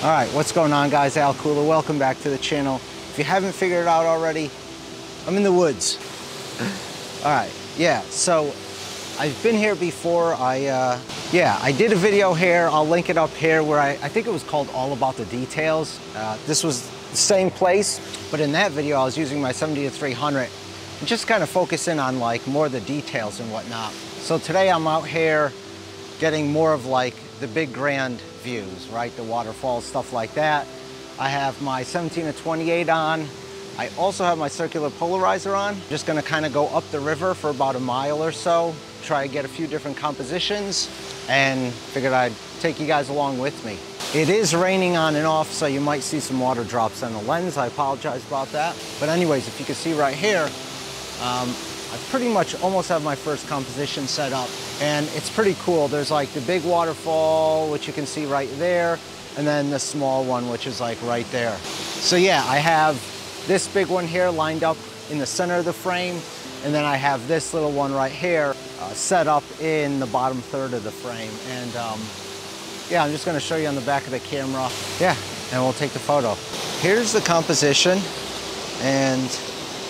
All right, what's going on, guys? Al Cooler, welcome back to the channel. If you haven't figured it out already, I'm in the woods. All right, yeah, so I've been here before. I did a video here. I'll link it up here where I think it was called All About the Details. This was the same place, but in that video, I was using my A7III and Tamron and just kind of focusing on like more of the details and whatnot. So today I'm out here getting more of like the big grand views, right? The waterfalls, stuff like that. I have my 17 to 28 on. I also have my circular polarizer on. Just gonna kind of go up the river for about a mile or so, try to get a few different compositions, and figured I'd take you guys along with me. It is raining on and off, so you might see some water drops on the lens. I apologize about that. But anyways, if you can see right here, I pretty much almost have my first composition set up, and it's pretty cool. There's like the big waterfall, which you can see right there, and then the small one, which is like right there. So yeah, I have this big one here lined up in the center of the frame, and then I have this little one right here set up in the bottom third of the frame. And yeah, I'm just gonna show you on the back of the camera. Yeah, and we'll take the photo. Here's the composition, and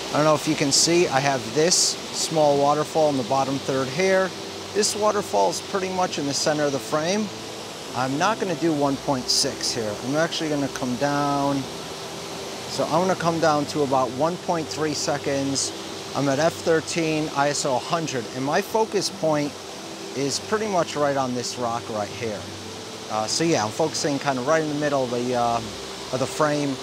I don't know if you can see, I have this small waterfall in the bottom third here. This waterfall is pretty much in the center of the frame. I'm not gonna do 1.6 here. I'm actually gonna come down. So I'm gonna come down to about 1.3 seconds. I'm at f13, ISO 100, and my focus point is pretty much right on this rock right here. So yeah, I'm focusing kind of right in the middle of the frame,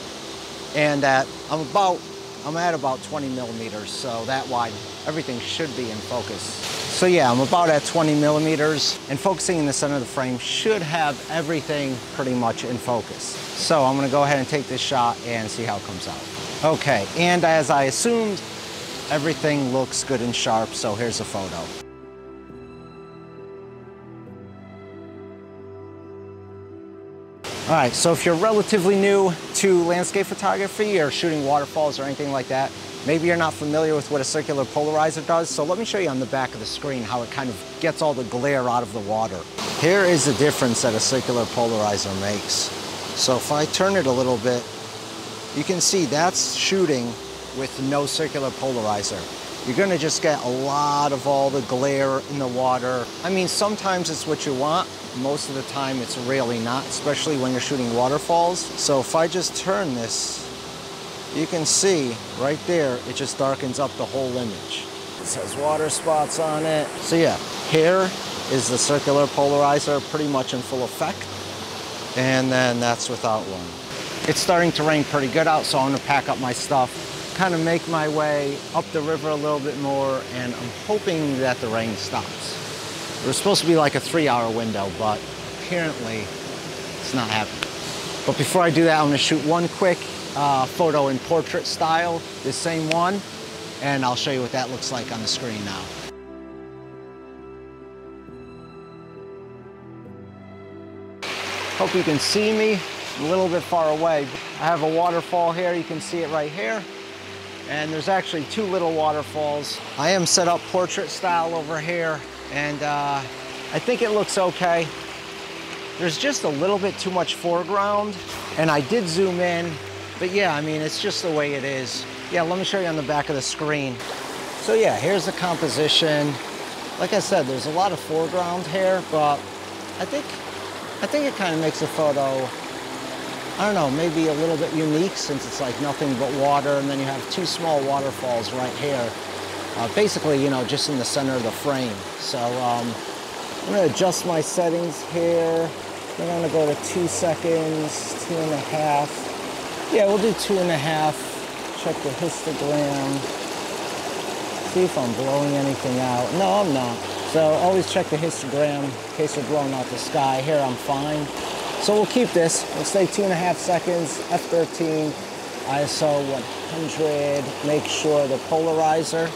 and I'm at about 20 millimeters, so that wide, everything should be in focus. So yeah, I'm about at 20 millimeters, and focusing in the center of the frame should have everything pretty much in focus. So I'm gonna go ahead and take this shot and see how it comes out. Okay, and as I assumed, everything looks good and sharp, so here's a photo. All right, so if you're relatively new to landscape photography or shooting waterfalls or anything like that, maybe you're not familiar with what a circular polarizer does, so let me show you on the back of the screen how it kind of gets all the glare out of the water. Here is the difference that a circular polarizer makes. So if I turn it a little bit, you can see that's shooting with no circular polarizer. You're gonna just get a lot of all the glare in the water. I mean, sometimes it's what you want. Most of the time it's really not, especially when you're shooting waterfalls. So if I just turn this, you can see right there, it just darkens up the whole image. It says water spots on it. So yeah, here is the circular polarizer pretty much in full effect. And then that's without one. It's starting to rain pretty good out, so I'm gonna pack up my stuff, kind of make my way up the river a little bit more, and I'm hoping that the rain stops. It was supposed to be like a 3-hour window, but apparently it's not happening. But before I do that, I'm gonna shoot one quick photo in portrait style, the same one, and I'll show you what that looks like on the screen now. Hope you can see me. I'm a little bit far away. I have a waterfall here, you can see it right here. And there's actually two little waterfalls. I am set up portrait style over here, and I think it looks okay. There's just a little bit too much foreground, and I did zoom in, but yeah, I mean, it's just the way it is. Yeah, let me show you on the back of the screen. So yeah, here's the composition. Like I said, there's a lot of foreground here, but I think it kind of makes the photo, I don't know, maybe a little bit unique since it's like nothing but water, and then you have two small waterfalls right here. Basically, you know, just in the center of the frame. So I'm gonna adjust my settings here. I'm gonna go to 2 seconds, 2.5. Yeah, we'll do 2.5. Check the histogram. See if I'm blowing anything out. No, I'm not. So always check the histogram in case we're blowing out the sky. Here, I'm fine. So we'll keep this. We'll stay 2.5 seconds, f13, ISO 100. Make sure the polarizer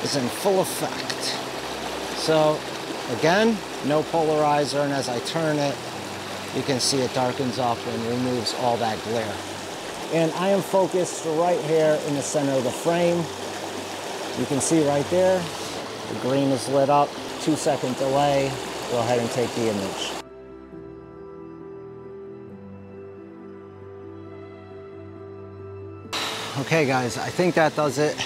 is in full effect. So again, no polarizer, and as I turn it, you can see it darkens up and removes all that glare. And I am focused right here in the center of the frame. You can see right there, the green is lit up, 2-second delay. Go ahead and take the image. Okay guys, I think that does it.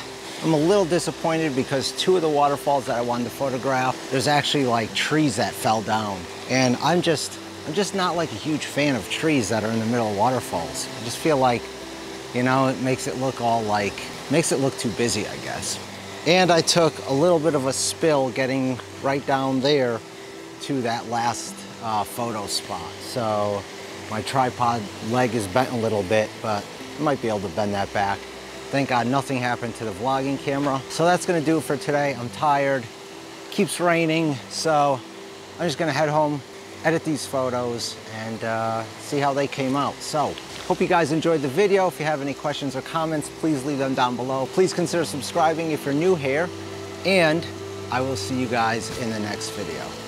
I'm a little disappointed because 2 of the waterfalls that I wanted to photograph, there's actually like trees that fell down. And I'm just not like a huge fan of trees that are in the middle of waterfalls. I just feel like, you know, it makes it look all like, makes it look too busy, I guess. And I took a little bit of a spill getting right down there to that last photo spot. So my tripod leg is bent a little bit, but I might be able to bend that back. Thank God nothing happened to the vlogging camera. So that's gonna do it for today. I'm tired, keeps raining, so I'm just gonna head home, edit these photos, and see how they came out. So, hope you guys enjoyed the video. If you have any questions or comments, please leave them down below. Please consider subscribing if you're new here, and I will see you guys in the next video.